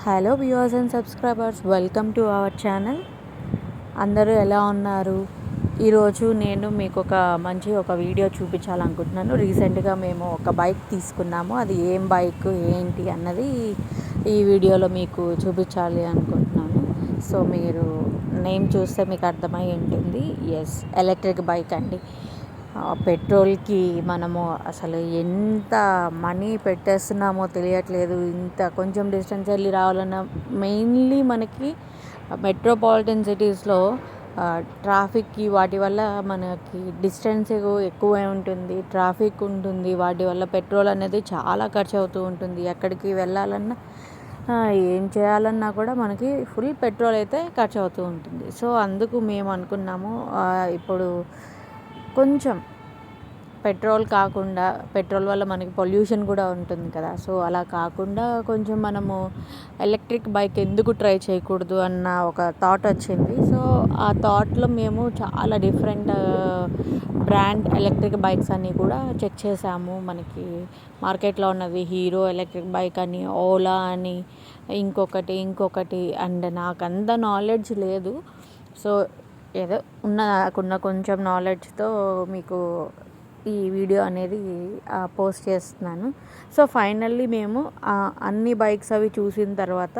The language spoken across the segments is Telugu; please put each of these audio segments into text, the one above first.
Hello viewers and subscribers, welcome to our channel. అందరూ ఎలా ఉన్నారు? ఈరోజు నేను మీకు ఒక వీడియో చూపించాలనుకుంటున్నాను. రీసెంట్గా మేము ఒక బైక్ తీసుకున్నాము. అది ఏం బైక్ ఏంటి అన్నది ఈ వీడియోలో మీకు చూపించాలి అనుకుంటున్నాను. సో మీరు నేమ్ చూస్తే మీకు అర్థమై ఉంటుంది. ఎస్, ఎలక్ట్రిక్ బైక్ అండి. పెట్రోల్కి మనము అసలు ఎంత మనీ పెట్టేస్తున్నామో తెలియట్లేదు. ఇంత కొంచెం డిస్టెన్స్ వెళ్ళి రావాలన్నా, మెయిన్లీ మనకి మెట్రోపాలిటన్ సిటీస్లో ట్రాఫిక్కి వాటి వల్ల మనకి డిస్టెన్స్ ఎక్కువ ఉంటుంది, ట్రాఫిక్ ఉంటుంది. వాటి వల్ల పెట్రోల్ అనేది చాలా ఖర్చు అవుతూ ఉంటుంది. ఎక్కడికి వెళ్ళాలన్నా ఏం చేయాలన్నా కూడా మనకి ఫుల్ పెట్రోల్ అయితే ఖర్చు అవుతూ ఉంటుంది. సో అందుకు మేము అనుకున్నాము, ఇప్పుడు కొంచెం పెట్రోల్ వల్ల మనకి పొల్యూషన్ కూడా ఉంటుంది కదా. సో అలా కాకుండా కొంచెం మనము ఎలక్ట్రిక్ బైక్ ఎందుకు ట్రై చేయకూడదు అన్న ఒక థాట్ వచ్చింది. సో ఆ థాట్లో మేము చాలా డిఫరెంట్ బ్రాండ్ ఎలక్ట్రిక్ బైక్స్ అన్నీ కూడా చెక్ చేసాము. మనకి మార్కెట్లో ఉన్నది హీరో ఎలక్ట్రిక్ బైక్ అని, ఓలా అని, ఇంకొకటి అండ్ నాకు అంత నాలెడ్జ్ లేదు. సో ఏదో నాకున్న కొంచెం నాలెడ్జ్తో మీకు ఈ వీడియో అనేది పోస్ట్ చేస్తున్నాను. సో ఫైనల్లీ మేము అన్ని బైక్స్ అవి చూసిన తర్వాత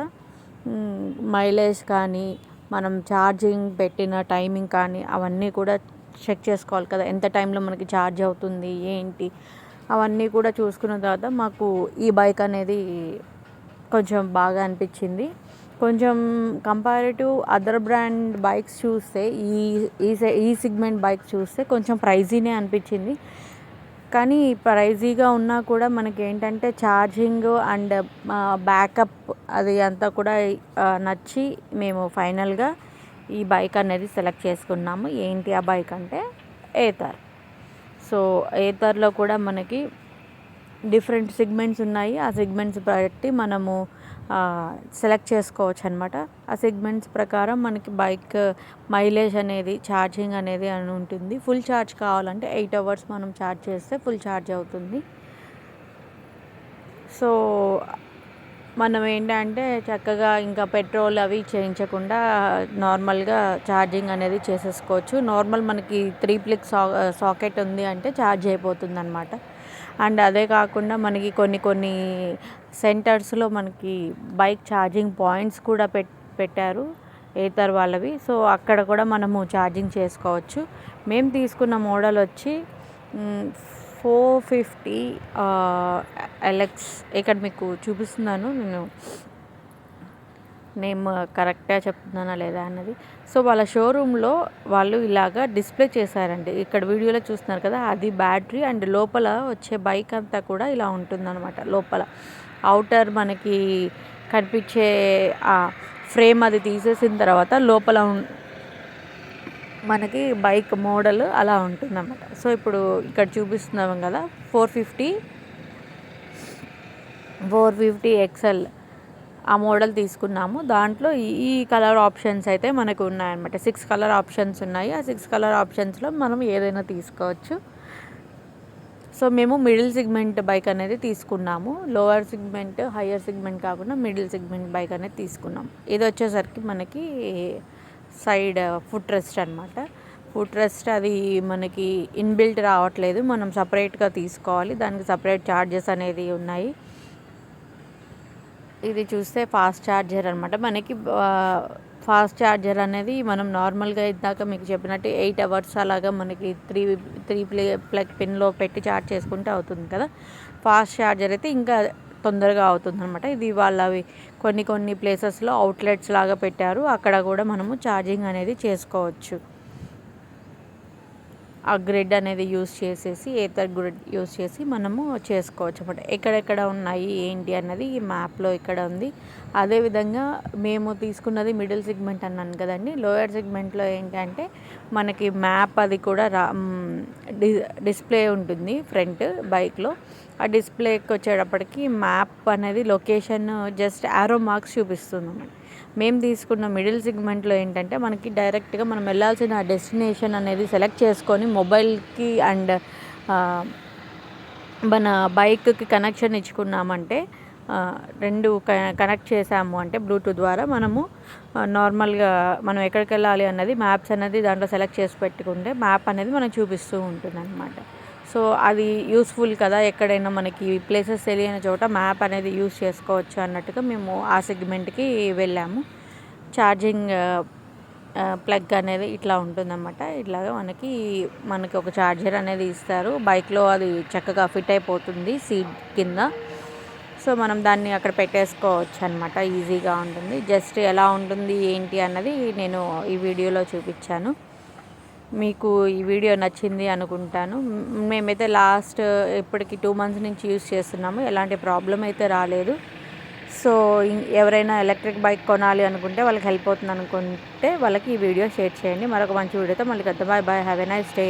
మైలేజ్ కానీ, మనం ఛార్జింగ్ పెట్టిన టైమింగ్ కానీ అవన్నీ కూడా చెక్ చేసుకోవాలి కదా. ఎంత టైంలో మనకి ఛార్జ్ అవుతుంది ఏంటి అవన్నీ కూడా చూసుకున్న తర్వాత మాకు ఈ బైక్ అనేది కొంచెం బాగా అనిపించింది. కొంచెం కంపారిటివ్ అదర్ బ్రాండ్ బైక్స్ చూస్తే ఈ సెగ్మెంట్ బైక్స్ చూస్తే కొంచెం ప్రైజీనే అనిపించింది. కానీ ప్రైజీగా ఉన్నా కూడా మనకి ఏంటంటే ఛార్జింగ్ అండ్ బ్యాకప్ అది అంతా కూడా నచ్చి మేము ఫైనల్గా ఈ బైక్ అనేది సెలెక్ట్ చేసుకున్నాము. ఏంటి ఆ బైక్ అంటే ఏథర్. సో ఏథర్లో కూడా మనకి డిఫరెంట్ సెగ్మెంట్స్ ఉన్నాయి. ఆ సెగ్మెంట్స్ బట్టి మనము సెలెక్ట్ చేసుకోవచ్చు అనమాట. ఆ సెగ్మెంట్స్ ప్రకారం మనకి బైక్ మైలేజ్ అనేది, ఛార్జింగ్ అనేది అని ఉంటుంది. ఫుల్ ఛార్జ్ కావాలంటే 8 hours మనం ఛార్జ్ చేస్తే ఫుల్ ఛార్జ్ అవుతుంది. సో మనం ఏంటంటే చక్కగా ఇంకా పెట్రోల్ అవి చేయించకుండా నార్మల్గా ఛార్జింగ్ అనేది చేసేసుకోవచ్చు. నార్మల్ మనకి 3 ప్లగ్ సాకెట్ ఉంది అంటే ఛార్జ్ అయిపోతుంది అనమాట. అండ్ అదే కాకుండా మనకి కొన్ని సెంటర్స్లో మనకి బైక్ ఛార్జింగ్ పాయింట్స్ కూడా పెట్టారు ఏథర్ వాళ్ళవి. సో అక్కడ కూడా మనము ఛార్జింగ్ చేసుకోవచ్చు. మేము తీసుకున్న మోడల్ వచ్చి 450 LX. ఇక్కడ మీకు చూపిస్తున్నాను నేను నేమ్ కరెక్ట్గా చెప్తున్నానా లేదా అన్నది. సో వాళ్ళ షోరూంలో వాళ్ళు ఇలాగా డిస్ప్లే చేశారండి. ఇక్కడ వీడియోలో చూస్తున్నారు కదా, అది బ్యాటరీ అండ్ లోపల వచ్చే బైక్ అంతా కూడా ఇలా ఉంటుందన్నమాట. లోపల అవుటర్ మనకి కనిపించే ఫ్రేమ్ అది తీసేసిన తర్వాత లోపల మనకి బైక్ మోడల్ అలా ఉంటుందన్నమాట. సో ఇప్పుడు ఇక్కడ చూపిస్తున్నాం కదా 450 XL ఆ మోడల్ తీసుకున్నాము. దాంట్లో ఈ కలర్ ఆప్షన్స్ అయితే మనకు ఉన్నాయన్నమాట. 6 కలర్ ఆప్షన్స్ ఉన్నాయి. ఆ 6 కలర్ ఆప్షన్స్లో మనం ఏదైనా తీసుకోవచ్చు. సో మేము మిడిల్ సెగ్మెంట్ బైక్ అనేది తీసుకున్నాము. లోవర్ సెగ్మెంట్, హయ్యర్ సెగ్మెంట్ కాకుండా మిడిల్ సెగ్మెంట్ బైక్ అనేది తీసుకున్నాం. ఇది వచ్చేసరికి మనకి సైడ్ ఫుట్ రెస్ట్ అనమాట. ఫుట్ రెస్ట్ అది మనకి ఇన్బిల్ట్ రావట్లేదు, మనం సపరేట్గా తీసుకోవాలి. దానికి సపరేట్ ఛార్జెస్ అనేది ఉన్నాయి. ఇది చూస్తే ఫాస్ట్ ఛార్జర్ అనమాట. మనకి ఫాస్ట్ ఛార్జర్ అనేది మనం నార్మల్గా ఇందాక మీకు చెప్పినట్టు 8 hours అలాగా మనకి త్రీ ప్లగ్ పిన్లో పెట్టి ఛార్జ్ చేసుకుంటే అవుతుంది కదా. ఫాస్ట్ ఛార్జర్ అయితే ఇంకా తొందరగా అవుతుంది అనమాట. ఇది వాళ్ళవి కొన్ని ప్లేసెస్లో అవుట్లెట్స్ లాగా పెట్టారు. అక్కడ కూడా మనము ఛార్జింగ్ అనేది చేసుకోవచ్చు. ఆ గ్రిడ్ అనేది యూస్ చేసేసి, ఏథర్ గ్రిడ్ యూస్ చేసి మనము చేసుకోవచ్చు అనమాట. ఎక్కడెక్కడ ఉన్నాయి ఏంటి అన్నది ఈ మ్యాప్లో ఇక్కడ ఉంది. అదేవిధంగా మేము తీసుకున్నది మిడిల్ సెగ్మెంట్ అన్నాను కదండి. లోయర్ సెగ్మెంట్లో ఏంటంటే మనకి మ్యాప్ అది కూడా డిస్ప్లే ఉంటుంది ఫ్రంట్ బైక్లో. ఆ డిస్ప్లేకి వచ్చేటప్పటికి మ్యాప్ అనేది లొకేషన్ జస్ట్ యారో మార్క్స్ చూపిస్తుంది అన్నమాట. మేము తీసుకున్న మిడిల్ సెగ్మెంట్లో ఏంటంటే మనకి డైరెక్ట్గా మనం వెళ్ళాల్సిన డెస్టినేషన్ అనేది సెలెక్ట్ చేసుకొని మొబైల్కి అండ్ మన బైక్కి కనెక్షన్ ఇచ్చుకున్నామంటే రెండు కనెక్ట్ చేసాము అంటే బ్లూటూత్ ద్వారా మనము నార్మల్గా మనం ఎక్కడికి వెళ్ళాలి అన్నది మ్యాప్స్ అనేది దాంట్లో సెలెక్ట్ చేసి పెట్టుకుంటే మ్యాప్ అనేది మనకు చూపిస్తూ ఉంటుంది అనమాట. సో అది యూస్ఫుల్ కదా, ఎక్కడైనా మనకి ప్లేసెస్ తెలియని చోట మ్యాప్ అనేది యూస్ చేసుకోవచ్చు అన్నట్టుగా మేము ఆ సెగ్మెంట్కి వెళ్ళాము. ఛార్జింగ్ ప్లగ్ అనేది ఇట్లా ఉంటుందన్నమాట. ఇట్లాగా మనకి ఒక ఛార్జర్ అనేది ఇస్తారు. బైక్లో అది చక్కగా ఫిట్ అయిపోతుంది సీట్ కింద. సో మనం దాన్ని అక్కడ పెట్టేసుకోవచ్చు అనమాట. ఈజీగా ఉంటుంది. జస్ట్ ఎలా ఉంటుంది ఏంటి అన్నది నేను ఈ వీడియోలో చూపించాను. మీకు ఈ వీడియో నచ్చింది అనుకుంటాను. మేమైతే లాస్ట్ ఇప్పటికి 2 months నుంచి యూస్ చేస్తున్నాము. ఎలాంటి ప్రాబ్లం అయితే రాలేదు. సో ఎవరైనా ఎలక్ట్రిక్ బైక్ కొనాలి అనుకుంటే వాళ్ళకి హెల్ప్ అవుతుంది అనుకుంటే వాళ్ళకి ఈ వీడియో షేర్ చేయండి. మరొక మంచి వీడియోతో మళ్ళీ కలుద్దాం. Bye bye. Have a nice day.